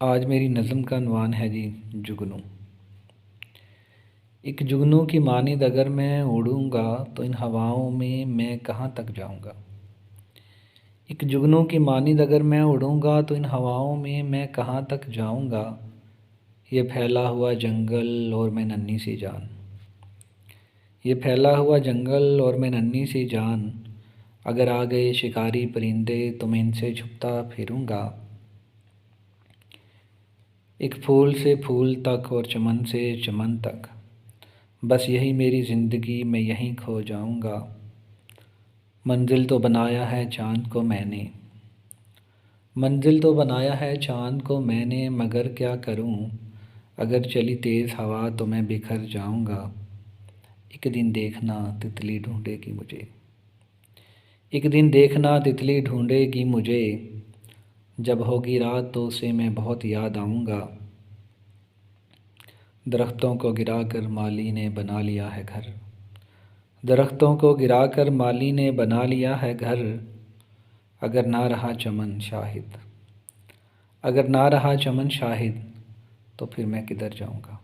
आज मेरी नज़म का unवान है जी जुगनू। एक जुगनू की मानिंद अगर मैं उड़ूँगा तो इन हवाओं में मैं कहाँ तक जाऊँगा। एक जुगनू की मानिंद अगर मैं उड़ूँगा तो इन हवाओं में मैं कहाँ तक जाऊँगा। ये फैला हुआ जंगल और मैं नन्ही सी जान, ये फैला हुआ जंगल और मैं नन्ही सी जान। अगर आ गए शिकारी परिंदे तो मैं इनसे छुपता फिरूँगा। एक फूल से फूल तक और चमन से चमन तक, बस यही मेरी ज़िंदगी, मैं यहीं खो जाऊँगा। मंजिल तो बनाया है चाँद को मैंने, मंजिल तो बनाया है चाँद को मैंने, मगर क्या करूँ अगर चली तेज़ हवा तो मैं बिखर जाऊँगा। एक दिन देखना तितली ढूँढेगी मुझे, एक दिन देखना तितली ढूँढेगी मुझे। जब होगी रात तो उसे मैं बहुत याद आऊँगा। दरख्तों को गिराकर माली ने बना लिया है घर, दरख्तों को गिराकर माली ने बना लिया है घर। अगर ना रहा चमन शाहिद, अगर ना रहा चमन शाहिद तो फिर मैं किधर जाऊँगा।